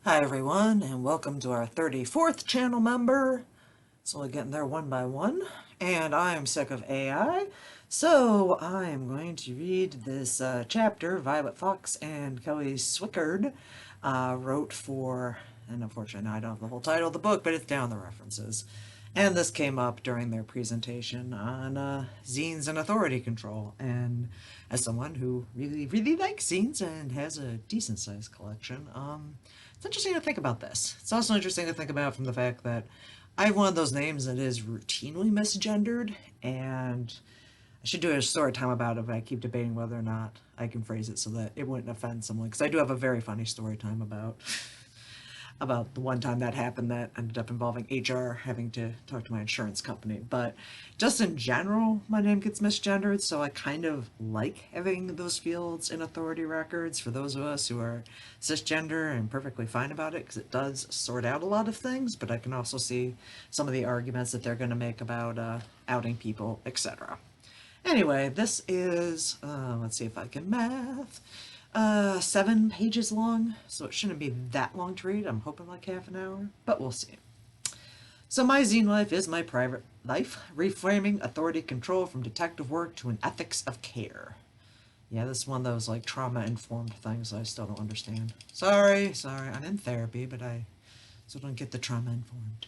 Hi everyone, and welcome to our 34th channel member. Slowly getting there one by one, and I am sick of AI, so I am going to read this chapter Violet Fox and Kelly Swickard wrote for, and unfortunately now I don't have the whole title of the book, but it's down the references. And this came up during their presentation on zines and authority control, and as someone who really likes zines and has a decent sized collection, it's interesting to think about this. It's also interesting to think about from the fact that I have one of those names that is routinely misgendered, and I should do a story time about it, but I keep debating whether or not I can phrase it so that it wouldn't offend someone, because I do have a very funny story time about the one time that happened that ended up involving HR having to talk to my insurance company. But just in general, my name gets misgendered, so I kind of like having those fields in authority records for those of us who are cisgender and perfectly fine about it, because it does sort out a lot of things, but I can also see some of the arguments that they're going to make about outing people, etc. Anyway, this is, let's see if I can math. 7 pages long, so it shouldn't be that long to read. I'm hoping like half an hour, but we'll see. So my zine life is my private life, reframing authority control from detective work to an ethics of care. Yeah, this is one of those like trauma-informed things I still don't understand. Sorry, I'm in therapy, but I still don't get the trauma-informed.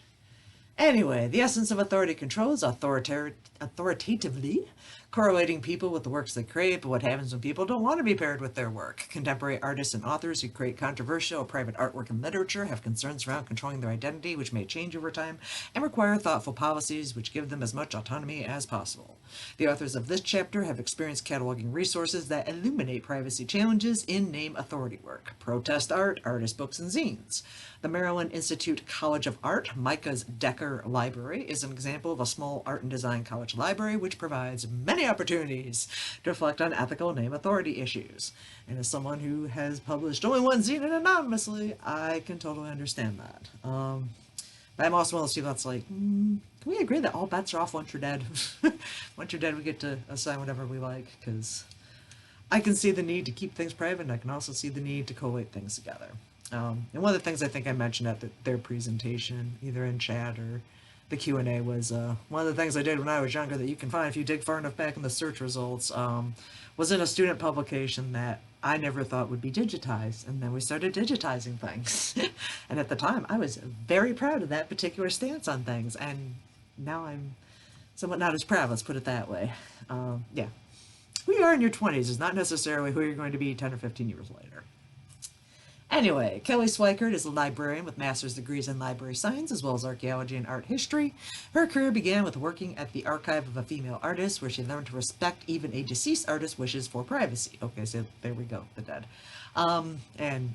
Anyway, the essence of authority control is authoritatively correlating people with the works they create, but what happens when people don't want to be paired with their work? Contemporary artists and authors who create controversial or private artwork and literature have concerns around controlling their identity, which may change over time, and require thoughtful policies which give them as much autonomy as possible. The authors of this chapter have experienced cataloging resources that illuminate privacy challenges in name authority work, protest art, artist books, and zines. The Maryland Institute College of Art, Micah's Decker Library, is an example of a small art and design college library which provides many opportunities to reflect on ethical name authority issues. And as someone who has published only one zine and anonymously, I can totally understand that. But I'm also one of those people that's like, can we agree that all bets are off once you're dead? Once you're dead, we get to assign whatever we like, because I can see the need to keep things private, and I can also see the need to collate things together. And one of the things I think I mentioned at their presentation, either in chat or the Q&A, was one of the things I did when I was younger that you can find if you dig far enough back in the search results, was in a student publication that I never thought would be digitized, and then we started digitizing things. And at the time, I was very proud of that particular stance on things, and now I'm somewhat not as proud, let's put it that way. Yeah. Who you are in your 20s is not necessarily who you're going to be 10 or 15 years later. Anyway, Kelly Swickard is a librarian with master's degrees in library science as well as archaeology and art history. Her career began with working at the archive of a female artist, where she learned to respect even a deceased artist's wishes for privacy. Okay, so there we go, the dead. And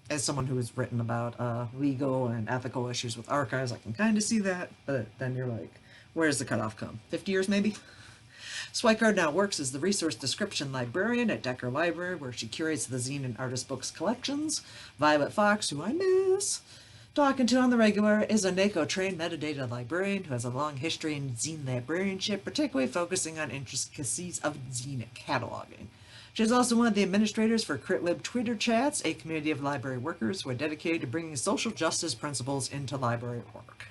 as someone who has written about legal and ethical issues with archives, I can kind of see that, but then you're like, where's the cutoff come? 50 years maybe? Swickard now works as the resource description librarian at Decker Library, where she curates the zine and artist books collections. Violet Fox, who I miss talking to on the regular, is a NACO trained metadata librarian who has a long history in zine librarianship, particularly focusing on intricacies of zine cataloging. She is also one of the administrators for CritLib Twitter Chats, a community of library workers who are dedicated to bringing social justice principles into library work.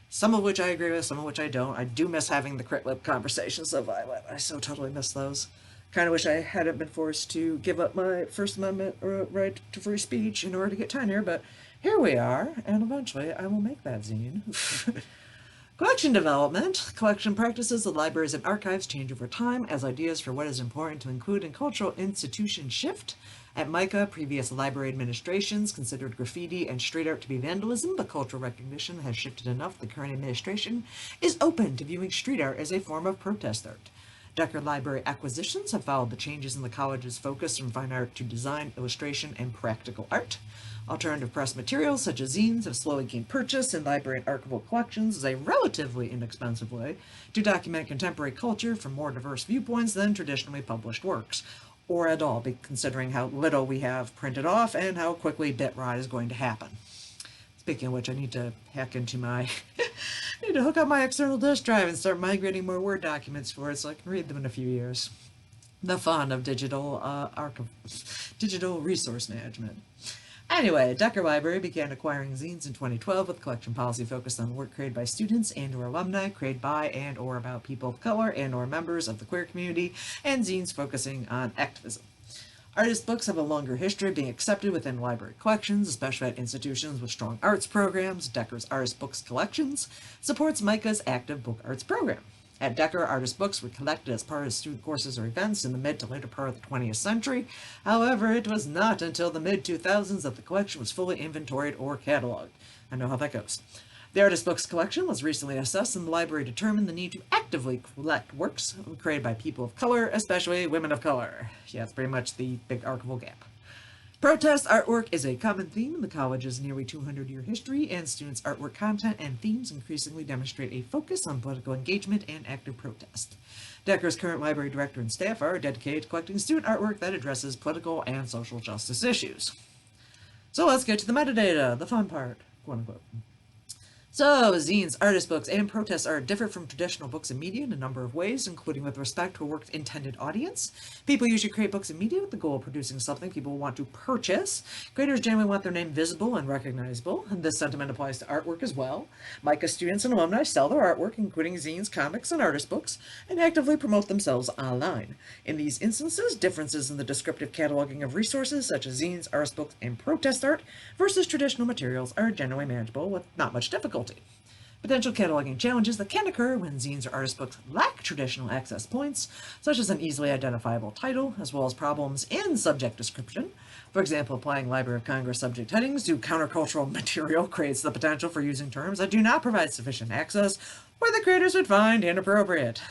Some of which I agree with, some of which I don't. I do miss having the CritLib conversations, though, Violet. I so totally miss those. Kind of wish I hadn't been forced to give up my First Amendment right to free speech in order to get tenure, but here we are, and eventually I will make that zine. Collection development. Collection practices of libraries and archives change over time as ideas for what is important to include in cultural institutions shift. At MICA, previous library administrations considered graffiti and street art to be vandalism, but cultural recognition has shifted enough the current administration is open to viewing street art as a form of protest art. Decker Library acquisitions have followed the changes in the college's focus from fine art to design, illustration, and practical art. Alternative press materials such as zines have slowly gained purchase in library and archival collections as a relatively inexpensive way to document contemporary culture from more diverse viewpoints than traditionally published works, or at all, considering how little we have printed off and how quickly bit rot is going to happen. Speaking of which, I need to hack into my need to hook up my external disk drive and start migrating more Word documents for it so I can read them in a few years. The fun of digital digital resource management. Anyway, Decker Library began acquiring zines in 2012 with collection policy focused on work created by students and or alumni, created by and or about people of color and or members of the queer community, and zines focusing on activism. Artist books have a longer history of being accepted within library collections, especially at institutions with strong arts programs. Decker's Artist Books Collections supports MICA's active book arts program. At Decker, artist books were collected as part of student courses or events in the mid to later part of the 20th century. However, it was not until the mid-2000s that the collection was fully inventoried or cataloged. I know how that goes. The Artist Books collection was recently assessed, and the library determined the need to actively collect works created by people of color, especially women of color. Yeah, it's pretty much the big archival gap. Protest artwork is a common theme in the college's nearly 200-year history, and students' artwork content and themes increasingly demonstrate a focus on political engagement and active protest. Decker's current library director and staff are dedicated to collecting student artwork that addresses political and social justice issues. So let's get to the metadata, the fun part, quote unquote. So, zines, artist books, and protest art differ from traditional books and media in a number of ways, including with respect to a work's intended audience. People usually create books and media with the goal of producing something people will want to purchase. Creators generally want their name visible and recognizable, and this sentiment applies to artwork as well. MICA students and alumni sell their artwork, including zines, comics, and artist books, and actively promote themselves online. In these instances, differences in the descriptive cataloging of resources, such as zines, artist books, and protest art, versus traditional materials are generally manageable with not much difficulty. Potential cataloging challenges that can occur when zines or artist books lack traditional access points, such as an easily identifiable title, as well as problems in subject description. For example, applying Library of Congress subject headings to countercultural material creates the potential for using terms that do not provide sufficient access, or the creators would find inappropriate.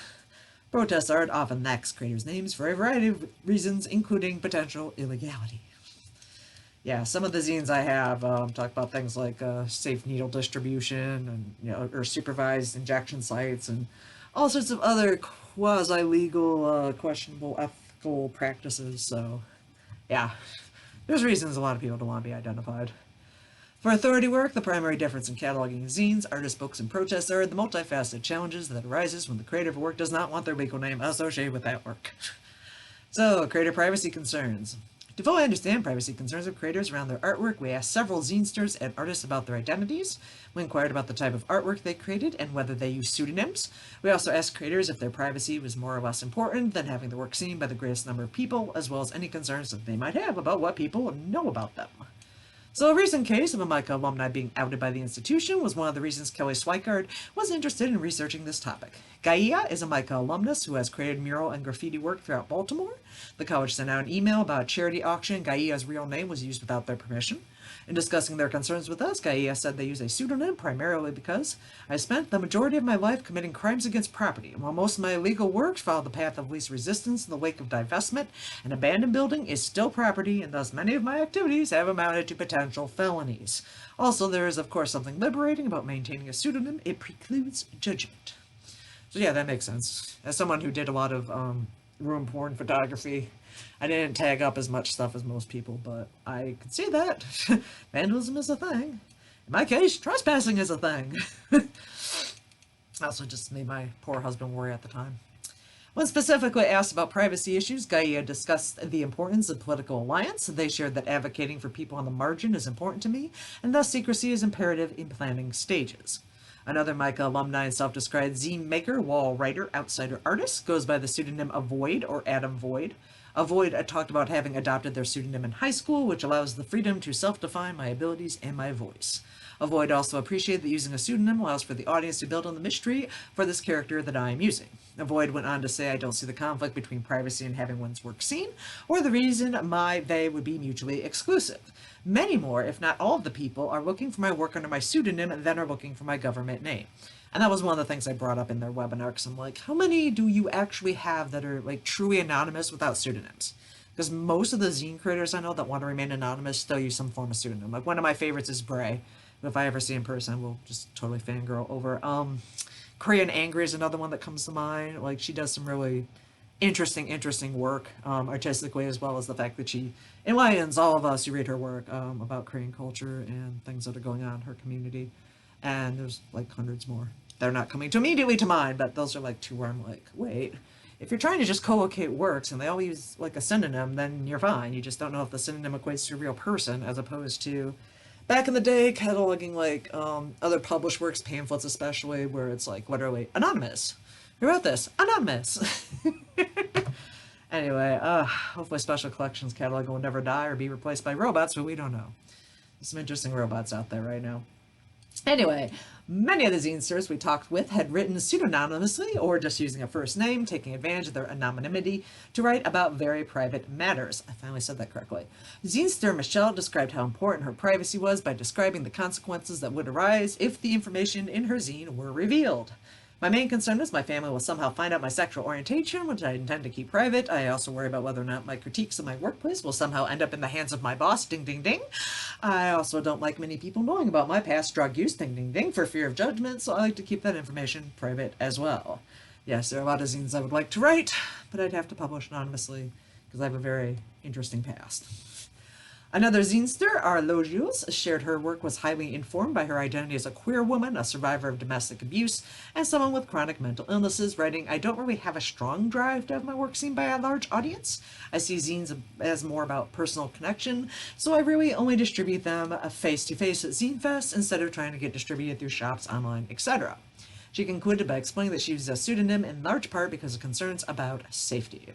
Protest art often lacks creators' names for a variety of reasons, including potential illegality. Yeah, some of the zines I have talk about things like safe needle distribution and or supervised injection sites and all sorts of other quasi-legal, questionable ethical practices. So, yeah, there's reasons a lot of people don't want to be identified. For authority work, the primary difference in cataloging zines, artist books, and protests are the multifaceted challenges that arises when the creator of a work does not want their legal name associated with that work. So, creator privacy concerns. To fully understand privacy concerns of creators around their artwork, we asked several zinesters and artists about their identities. We inquired about the type of artwork they created and whether they use pseudonyms. We also asked creators if their privacy was more or less important than having the work seen by the greatest number of people, as well as any concerns that they might have about what people know about them. So a recent case of a MICA alumni being outed by the institution was one of the reasons Kelly Swickard was interested in researching this topic. Gaia is a MICA alumnus who has created mural and graffiti work throughout Baltimore. The college sent out an email about a charity auction. Gaia's real name was used without their permission. In discussing their concerns with us, Gaia said they use a pseudonym primarily because I spent the majority of my life committing crimes against property, and while most of my illegal work followed the path of least resistance in the wake of divestment, an abandoned building is still property, and thus many of my activities have amounted to potential felonies. Also, there is of course something liberating about maintaining a pseudonym. It precludes judgment. So yeah, that makes sense. As someone who did a lot of room porn photography, I didn't tag up as much stuff as most people, but I could see that. Vandalism is a thing. In my case, trespassing is a thing. Also just made my poor husband worry at the time. When specifically asked about privacy issues, Gaia discussed the importance of political alliance. They shared that advocating for people on the margin is important to me, and thus secrecy is imperative in planning stages. Another MICA alumni and self-described zine maker, wall writer, outsider artist, goes by the pseudonym Avoid or Adam Void. Avoid talked about having adopted their pseudonym in high school, which allows the freedom to self-define my abilities and my voice. Avoid also appreciated that using a pseudonym allows for the audience to build on the mystery for this character that I am using. Avoid went on to say, I don't see the conflict between privacy and having one's work seen, or the reason they would be mutually exclusive. Many more, if not all of the people, are looking for my work under my pseudonym than are looking for my government name. And that was one of the things I brought up in their webinar, because I'm like, how many do you actually have that are like truly anonymous without pseudonyms? Because most of the zine creators I know that want to remain anonymous still use some form of pseudonym. Like one of my favorites is Bray. If I ever see in person, we'll just totally fangirl over. Korean Angry is another one that comes to mind. Like she does some really interesting work, artistically, as well as the fact that she enlightens all of us who read her work about Korean culture and things that are going on in her community. And there's like hundreds more. They're not coming to immediately to mind, but those are like two where I'm like, wait, If you're trying to just co-locate works and they all use like a synonym, then you're fine. You just don't know if the synonym equates to a real person, as opposed to back in the day cataloging like other published works, pamphlets especially, where it's like literally anonymous. Who wrote this? Anonymous. Anyway, hopefully Special Collections catalog will never die or be replaced by robots, but we don't know. There's some interesting robots out there right now. Anyway, many of the zinesters we talked with had written pseudonymously or just using a first name, taking advantage of their anonymity to write about very private matters. I finally said that correctly. Zinester Michelle described how important her privacy was by describing the consequences that would arise if the information in her zine were revealed. My main concern is my family will somehow find out my sexual orientation, which I intend to keep private. I also worry about whether or not my critiques of my workplace will somehow end up in the hands of my boss, ding ding ding. I also don't like many people knowing about my past drug use, ding ding ding, for fear of judgment, so I like to keep that information private as well. Yes, there are a lot of zines I would like to write, but I'd have to publish anonymously because I have a very interesting past. Another zinester, our Logios, shared her work was highly informed by her identity as a queer woman, a survivor of domestic abuse, and someone with chronic mental illnesses, writing, I don't really have a strong drive to have my work seen by a large audience. I see zines as more about personal connection, so I really only distribute them face-to-face at ZineFest instead of trying to get distributed through shops, online, etc. She concluded by explaining that she used a pseudonym in large part because of concerns about safety.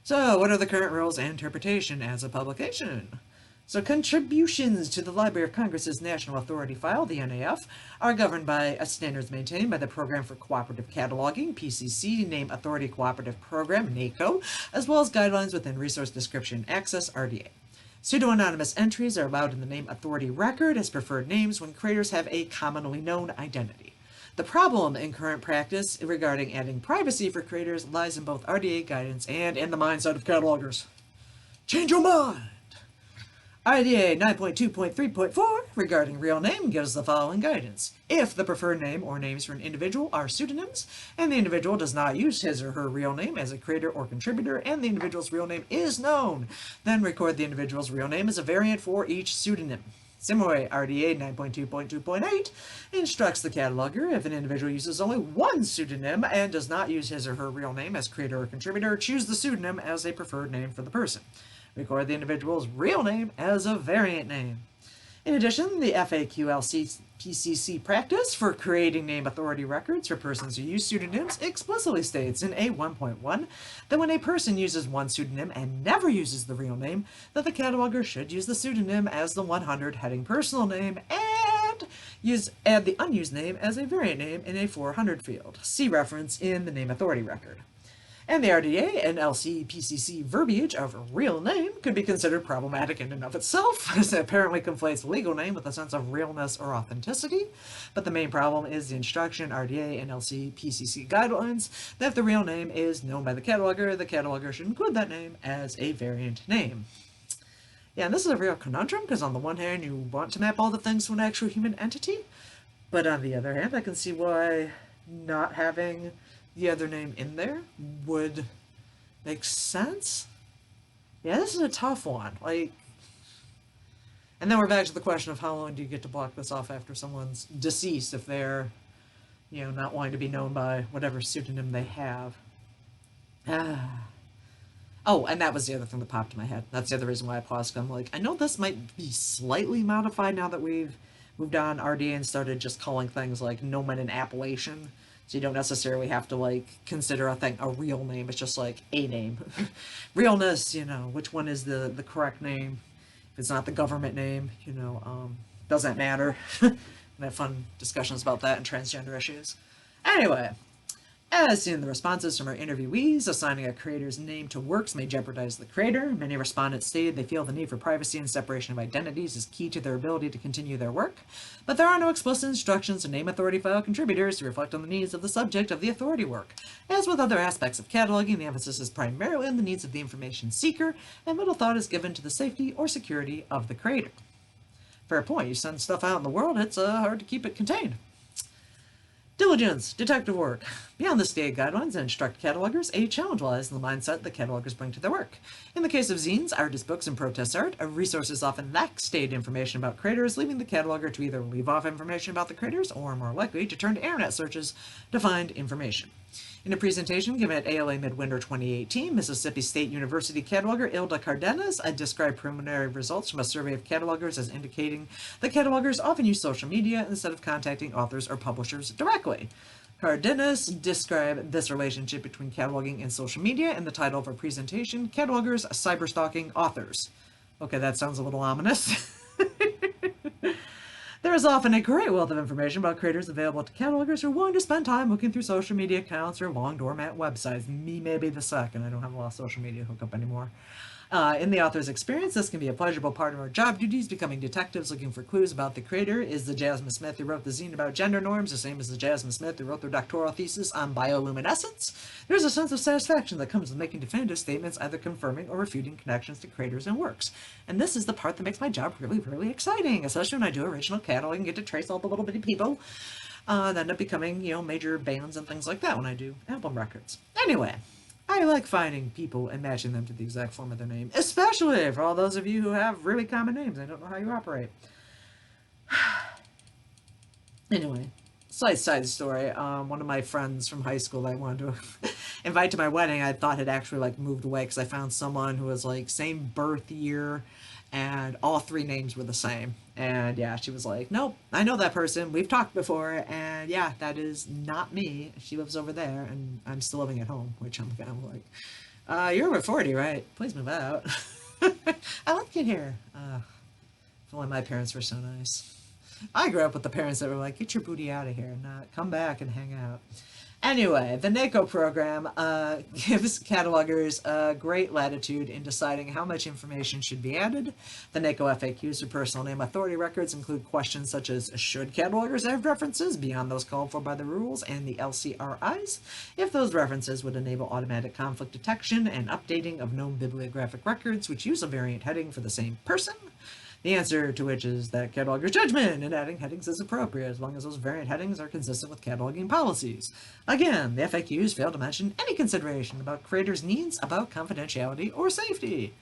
So, what are the current rules and interpretation as a publication? So contributions to the Library of Congress's National Authority File, the NAF, are governed by standards maintained by the Program for Cooperative Cataloging, PCC, Name Authority Cooperative Program, NACO, as well as guidelines within Resource Description Access, RDA. Pseudo-anonymous entries are allowed in the Name Authority record as preferred names when creators have a commonly known identity. The problem in current practice regarding adding privacy for creators lies in both RDA guidance and in the mindset of catalogers. Change your mind! IDA 9.2.3.4 regarding real name gives the following guidance. If the preferred name or names for an individual are pseudonyms, and the individual does not use his or her real name as a creator or contributor, and the individual's real name is known, then record the individual's real name as a variant for each pseudonym. Similarly, RDA 9.2.2.8 instructs the cataloger if an individual uses only one pseudonym and does not use his or her real name as creator or contributor, choose the pseudonym as a preferred name for the person. Record the individual's real name as a variant name. In addition, the FAQLC PCC practice for creating name authority records for persons who use pseudonyms explicitly states in A1.1 that when a person uses one pseudonym and never uses the real name, that the cataloger should use the pseudonym as the 100 heading personal name and add the unused name as a variant name in a 400 field. See reference in the name authority record. And the RDA and LCPCC verbiage of real name could be considered problematic in and of itself, as it apparently conflates legal name with a sense of realness or authenticity. But the main problem is the instruction, RDA and LCPCC guidelines, that if the real name is known by the cataloger should include that name as a variant name. Yeah, and this is a real conundrum, because on the one hand, you want to map all the things to an actual human entity, but on the other hand, I can see why not having the other name in there would make sense. Yeah, this is a tough one. Like, and then we're back to the question of how long do you get to block this off after someone's deceased if they're, not wanting to be known by whatever pseudonym they have. Oh, and that was the other thing that popped in my head. That's the other reason why I paused. I'm like, I know this might be slightly modified now that we've moved on RDA and started just calling things like nomen and appellation. So you don't necessarily have to, consider a real name. It's just, a name. Realness, which one is the correct name. If it's not the government name, doesn't matter. And have fun discussions about that and transgender issues. Anyway, as seen in the responses from our interviewees, assigning a creator's name to works may jeopardize the creator. Many respondents stated they feel the need for privacy and separation of identities is key to their ability to continue their work, but there are no explicit instructions to name authority file contributors to reflect on the needs of the subject of the authority work. As with other aspects of cataloging, the emphasis is primarily on the needs of the information seeker, and little thought is given to the safety or security of the creator. Fair point, you send stuff out in the world, it's hard to keep it contained. Diligence, detective work. Beyond the stated guidelines that instruct catalogers, a challenge lies in the mindset that catalogers bring to their work. In the case of zines, artist books, and protest art, resources often lack stated information about creators, leaving the cataloger to either leave off information about the creators or, more likely, to turn to internet searches to find information. In a presentation given at ALA Midwinter 2018, Mississippi State University cataloger Ilda Cardenas described preliminary results from a survey of catalogers as indicating that catalogers often use social media instead of contacting authors or publishers directly. Cardenas described this relationship between cataloging and social media in the title of her presentation, Catalogers Cyberstalking Authors. Okay, that sounds a little ominous. There is often a great wealth of information about creators available to catalogers who are willing to spend time looking through social media accounts or long dormant websites. Me maybe the second. I don't have a lot of social media hookup anymore. In the author's experience, this can be a pleasurable part of our job duties, becoming detectives looking for clues about the creator. Is the Jasmine Smith who wrote the zine about gender norms the same as the Jasmine Smith who wrote their doctoral thesis on bioluminescence? There's a sense of satisfaction that comes with making definitive statements, either confirming or refuting connections to creators and works. And this is the part that makes my job really, really exciting, especially when I do original cataloging and get to trace all the little bitty people that end up becoming, major bands and things like that when I do album records. Anyway, I like finding people and matching them to the exact form of their name, especially for all those of you who have really common names. I don't know how you operate. Anyway, side story. One of my friends from high school that I wanted to invite to my wedding, I thought had actually moved away because I found someone who was same birth year, and all three names were the same. And yeah, she was like, nope, I know that person. We've talked before. And yeah, that is not me. She lives over there and I'm still living at home, which I'm kind of like, you're over 40, right? Please move out. I like it here. If only my parents were so nice. I grew up with the parents that were like, get your booty out of here and not come back and hang out. Anyway, the NACO program gives catalogers great latitude in deciding how much information should be added. The NACO FAQs for personal name authority records include questions such as, should catalogers add references beyond those called for by the rules and the LCRIs? If those references would enable automatic conflict detection and updating of known bibliographic records which use a variant heading for the same person? The answer to which is that cataloger's judgment in adding headings is appropriate as long as those variant headings are consistent with cataloging policies. Again, the FAQs fail to mention any consideration about creators' needs about confidentiality or safety.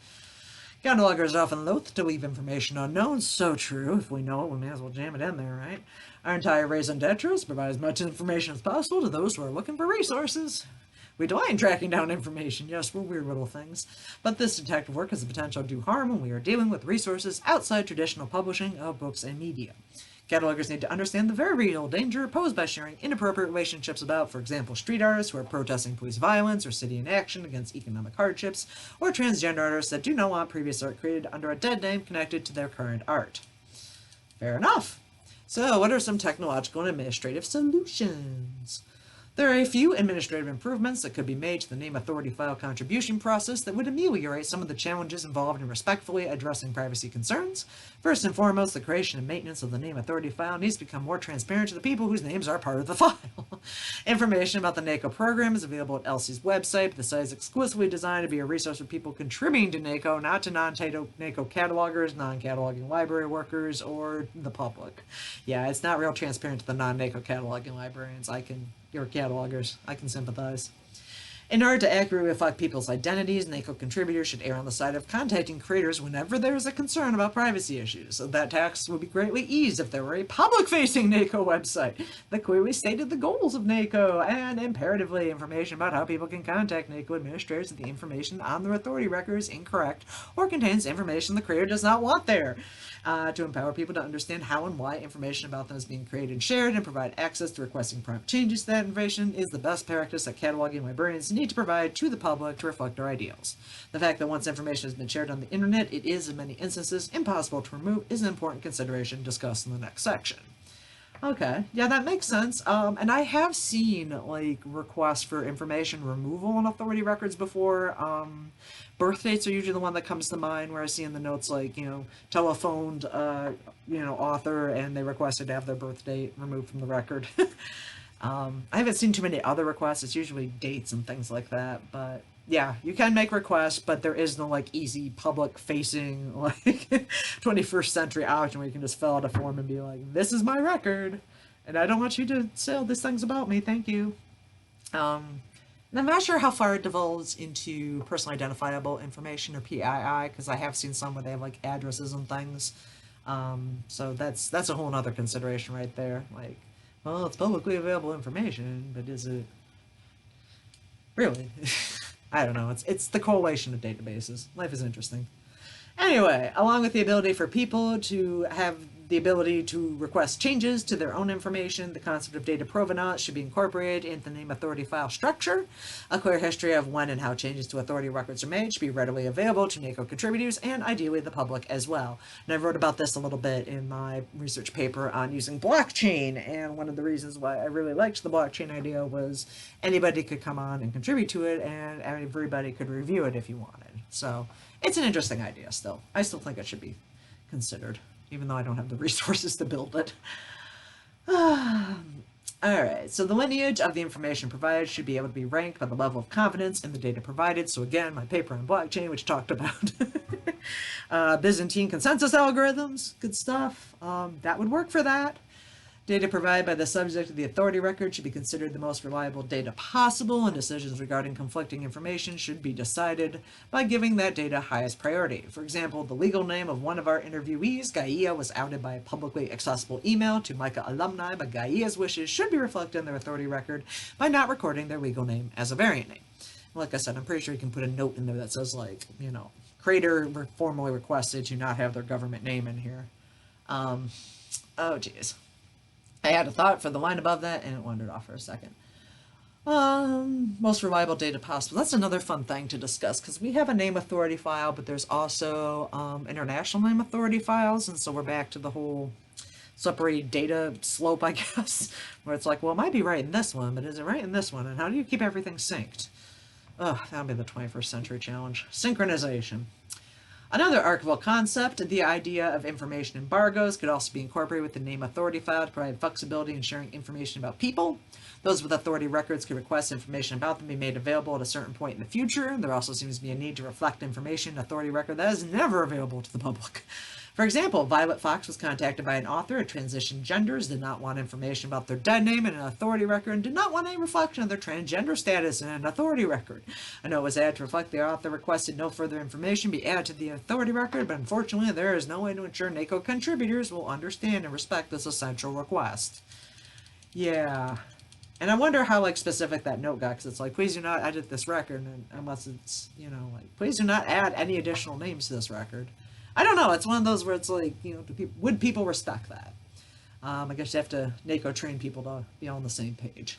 Catalogers are often loath to leave information unknown. So true. If we know it, we may as well jam it in there, right? Our entire raison d'etre is to provide as much information as possible to those who are looking for resources. We delight in tracking down information. Yes, we're weird little things. But this detective work has the potential to do harm when we are dealing with resources outside traditional publishing of books and media. Catalogers need to understand the very real danger posed by sharing inappropriate relationships about, for example, street artists who are protesting police violence or city inaction against economic hardships, or transgender artists that do not want previous art created under a dead name connected to their current art. Fair enough. So, what are some technological and administrative solutions? There are a few administrative improvements that could be made to the name authority file contribution process that would ameliorate some of the challenges involved in respectfully addressing privacy concerns. First and foremost, the creation and maintenance of the name authority file needs to become more transparent to the people whose names are part of the file. Information about the NACO program is available at ELSI's website, but the site is exclusively designed to be a resource for people contributing to NACO, not to non-NACO catalogers, non-cataloging library workers, or the public. Yeah, it's not real transparent to the non-NACO cataloging librarians. Your catalogers, I can sympathize. In order to accurately reflect people's identities, NACO contributors should err on the side of contacting creators whenever there is a concern about privacy issues. So that task would be greatly eased if there were a public-facing NACO website that clearly stated the goals of NACO and imperatively information about how people can contact NACO administrators if the information on their authority record is incorrect or contains information the creator does not want there. To empower people to understand how and why information about them is being created and shared and provide access to requesting prompt changes to that information is the best practice that cataloging librarians need to provide to the public to reflect our ideals. The fact that once information has been shared on the internet, it is in many instances impossible to remove is an important consideration discussed in the next section. Okay, yeah, that makes sense. And I have seen requests for information removal on authority records before. Birth dates are usually the one that comes to mind, where I see in the notes telephoned author and they requested to have their birth date removed from the record. I haven't seen too many other requests. It's usually dates and things like that, but yeah, you can make requests, but there is no easy public facing 21st century option where you can just fill out a form and be like, this is my record and I don't want you to say all these things about me, thank you. And I'm not sure how far it devolves into personally identifiable information or PII, because I have seen some where they have like addresses and things. So that's a whole other consideration right there. Like, well, it's publicly available information, but is it really? I don't know. It's the correlation of databases. Life is interesting. Anyway, along with the ability for people to have the ability to request changes to their own information, the concept of data provenance should be incorporated into the name authority file structure. A clear history of when and how changes to authority records are made should be readily available to NACO contributors and ideally the public as well. And I wrote about this a little bit in my research paper on using blockchain, and one of the reasons why I really liked the blockchain idea was anybody could come on and contribute to it, and everybody could review it if you wanted. So it's an interesting idea still. I still think it should be considered, even though I don't have the resources to build it. Alright, so the lineage of the information provided should be able to be ranked by the level of confidence in the data provided. So again, my paper on blockchain, which talked about Byzantine consensus algorithms, good stuff. That would work for that. Data provided by the subject of the authority record should be considered the most reliable data possible, and decisions regarding conflicting information should be decided by giving that data highest priority. For example, the legal name of one of our interviewees, Gaia, was outed by a publicly accessible email to MICA alumni, but Gaia's wishes should be reflected in their authority record by not recording their legal name as a variant name. Like I said, I'm pretty sure you can put a note in there that says, like, you know, creator formally requested to not have their government name in here. Oh, geez. I had a thought for the line above that, and it wandered off for a second. Most reliable data possible. That's another fun thing to discuss, because we have a name authority file, but there's also international name authority files, and so we're back to the whole separated data slope, I guess, where it's like, well, it might be right in this one, but is it right in this one? And how do you keep everything synced? Ugh, that'll be the 21st century challenge. Synchronization. Another archival concept, the idea of information embargoes, could also be incorporated with the name authority file to provide flexibility in sharing information about people. Those with authority records could request information about them be made available at a certain point in the future. There also seems to be a need to reflect information in an authority record that is never available to the public. For example, Violet Fox was contacted by an author who transitioned genders, did not want information about their dead name in an authority record, and did not want any reflection of their transgender status in an authority record. A note was added to reflect the author requested no further information be added to the authority record, but unfortunately there is no way to ensure NACO contributors will understand and respect this essential request. Yeah. And I wonder how, like, specific that note got, because it's like, please do not edit this record, and unless it's, you know, like, please do not add any additional names to this record. I don't know, it's one of those where it's like, you know, would people respect that? I guess you have to NACO train people to be on the same page.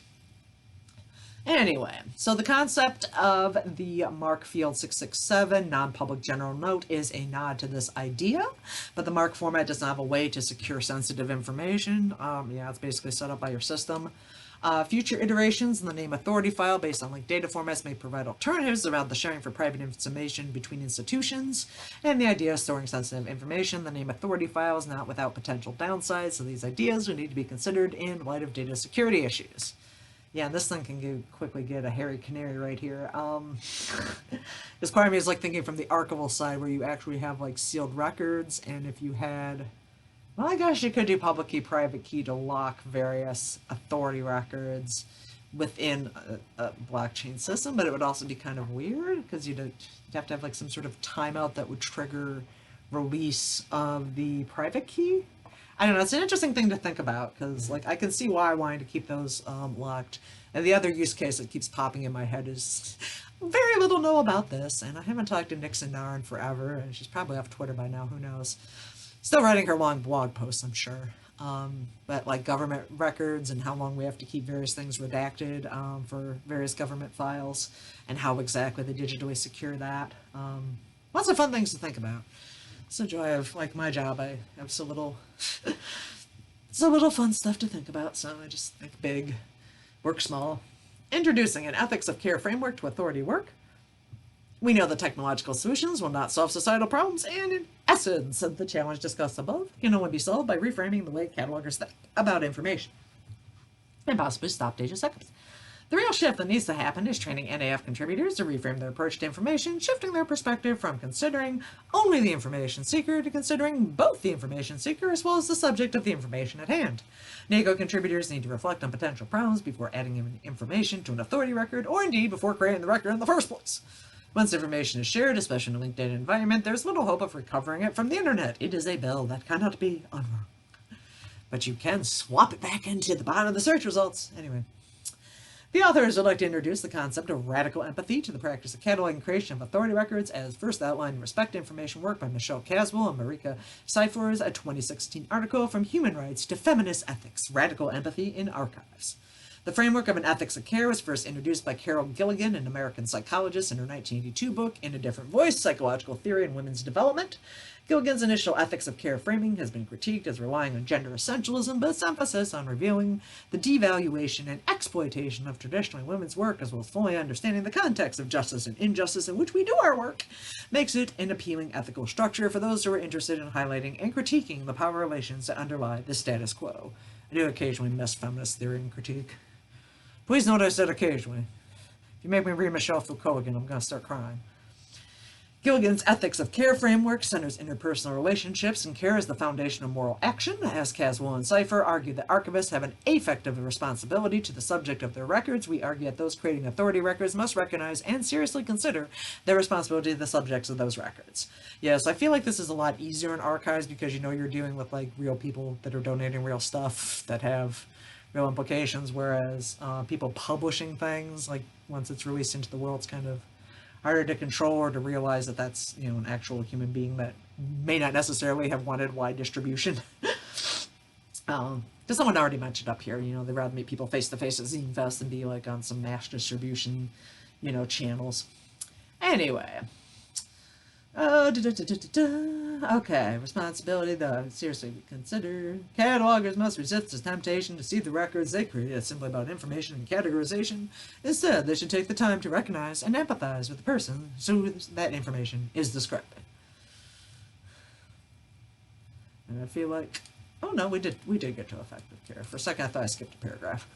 Anyway, so the concept of the MARC field 667 non-public general note is a nod to this idea, but the MARC format does not have a way to secure sensitive information. Yeah, it's basically set up by your system. Future iterations in the name authority file based on linked data formats may provide alternatives around the sharing for private information between institutions, and the idea of storing sensitive information in the name authority file is not without potential downsides, so these ideas would need to be considered in light of data security issues. Yeah, this thing can quickly get a hairy canary right here. This part of me is like thinking from the archival side where you actually have like sealed records, and if you had... Well, I guess you could do public key, private key to lock various authority records within a blockchain system, but it would also be kind of weird because you'd have to have like some sort of timeout that would trigger release of the private key. I don't know, it's an interesting thing to think about because like I can see why I wanted to keep those locked. And the other use case that keeps popping in my head is very little know about this, and I haven't talked to Nixon Nar in forever, and she's probably off Twitter by now, who knows. Still writing her long blog posts, I'm sure. But like government records and how long we have to keep various things redacted for various government files and how exactly they digitally secure that. Lots of fun things to think about. It's a joy of like my job. I have so little fun stuff to think about, so I just think big, work small. Introducing an ethics of care framework to authority work. We know the technological solutions will not solve societal problems, and in essence, the challenge discussed above can only be solved by reframing the way catalogers think about information and possibly stop data seconds. The real shift that needs to happen is training NAF contributors to reframe their approach to information, shifting their perspective from considering only the information seeker to considering both the information seeker as well as the subject of the information at hand. NACO contributors need to reflect on potential problems before adding information to an authority record, or indeed before creating the record in the first place. Once information is shared, especially in a linked data environment, there's little hope of recovering it from the internet. It is a bell that cannot be unrung. But you can swap it back into the bottom of the search results. Anyway. The authors would like to introduce the concept of radical empathy to the practice of cataloging creation of authority records, as first outlined in Respect Information work by Michelle Caswell and Marika Cyphers, a 2016 article From Human Rights to Feminist Ethics, Radical Empathy in Archives. The framework of an ethics of care was first introduced by Carol Gilligan, an American psychologist, in her 1982 book, In a Different Voice, Psychological Theory in Women's Development. Gilligan's initial ethics of care framing has been critiqued as relying on gender essentialism, but its emphasis on revealing the devaluation and exploitation of traditionally women's work, as well as fully understanding the context of justice and injustice in which we do our work, makes it an appealing ethical structure for those who are interested in highlighting and critiquing the power relations that underlie the status quo. I do occasionally miss feminist theory and critique. Please note I said occasionally. If you make me read Michelle Foucault again, I'm going to start crying. Gilligan's ethics of care framework centers interpersonal relationships and care as the foundation of moral action. As Caswell and Cypher argue that archivists have an affective responsibility to the subject of their records, we argue that those creating authority records must recognize and seriously consider their responsibility to the subjects of those records. Yes, I feel like this is a lot easier in archives because you know you're dealing with like real people that are donating real stuff that have real implications, whereas people publishing things, like once it's released into the world, it's kind of harder to control or to realize that that's, you know, an actual human being that may not necessarily have wanted wide distribution. Because someone already mentioned up here, you know, they'd rather meet people face to face at Zine Fest than be like on some mass distribution, you know, channels. Anyway. Okay, responsibility though seriously consider. Catalogers must resist the temptation to see the records they create as simply about information and categorization. Instead, they should take the time to recognize and empathize with the person so that information is described. And I feel like, oh no, we did get to effective care. For a second I thought I skipped a paragraph.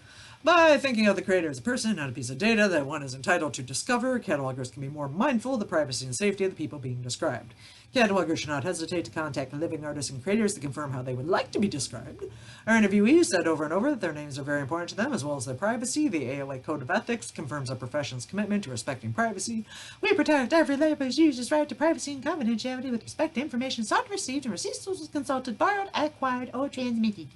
By thinking of the creator as a person, not a piece of data that one is entitled to discover, catalogers can be more mindful of the privacy and safety of the people being described. Catalogers should not hesitate to contact living artists and creators to confirm how they would like to be described. Our interviewees said over and over that their names are very important to them, as well as their privacy. The ALA Code of Ethics confirms our profession's commitment to respecting privacy. We protect every laborer's user's right to privacy and confidentiality with respect to information sought, received, and receipts consulted, borrowed, acquired, or transmitted.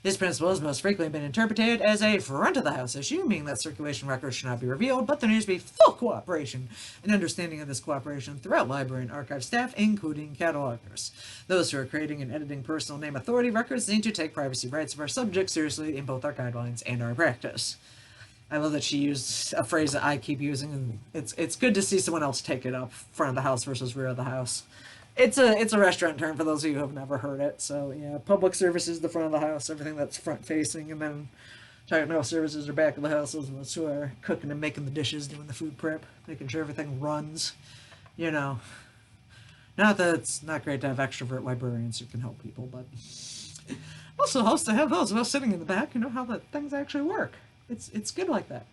This principle has most frequently been interpreted as a front-of-the-house issue, meaning that circulation records should not be revealed, but there needs to be full cooperation and understanding of this cooperation throughout library and archive staff, including catalogers. Those who are creating and editing personal name authority records need to take privacy rights of our subjects seriously in both our guidelines and our practice. I love that she used a phrase that I keep using, and it's good to see someone else take it up, front of the house versus rear of the house. It's a restaurant term for those of you who have never heard it. So yeah, public services, the front of the house, everything that's front facing, and then technical services are back of the house, those of us who are cooking and making the dishes, doing the food prep, making sure everything runs. You know, not that it's not great to have extrovert librarians who can help people, but also helps to have those of us sitting in the back who know how that things actually work. It's good like that.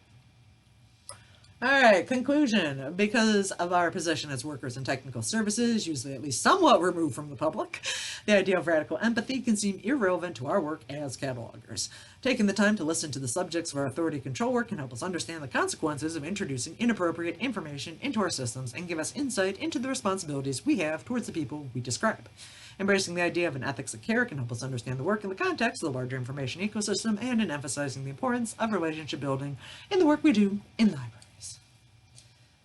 Alright, conclusion. Because of our position as workers in technical services, usually at least somewhat removed from the public, the idea of radical empathy can seem irrelevant to our work as catalogers. Taking the time to listen to the subjects of our authority control work can help us understand the consequences of introducing inappropriate information into our systems and give us insight into the responsibilities we have towards the people we describe. Embracing the idea of an ethics of care can help us understand the work in the context of the larger information ecosystem and in emphasizing the importance of relationship building in the work we do in libraries.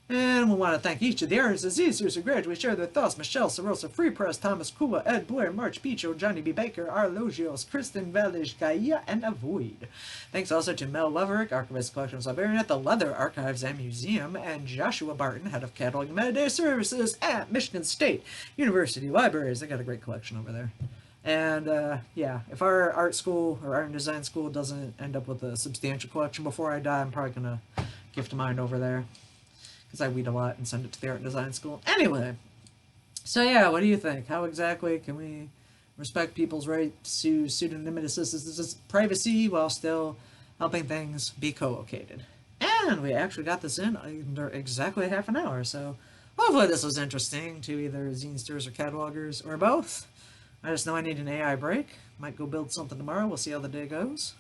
And we want to thank each of the artists who gradually share their thoughts: Michelle Sarosa, Free Press, Thomas Kula, Ed Blair, March Beecho, Johnny B. Baker, Arlogios, Kristen Valish, Gaia, and Avoid. Thanks also to Mel Leverick, Archivist Collections Librarian at the Leather Archives and Museum, and Joshua Barton, Head of Catalog and Metadata Services at Michigan State University Libraries. They got a great collection over there. And yeah, if our art school or art and design school doesn't end up with a substantial collection before I die, I'm probably going to gift mine over there. Because I weed a lot and send it to the art and design school. Anyway, so yeah, what do you think? How exactly can we respect people's right to pseudonymous privacy while still helping things be co-located? And we actually got this in under exactly half an hour, so hopefully this was interesting to either zinesters or catalogers or both. I just know I need an AI break. Might go build something tomorrow. We'll see how the day goes.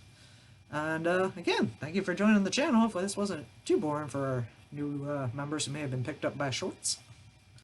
And again, thank you for joining the channel. Hopefully this wasn't too boring for our new members who may have been picked up by shorts.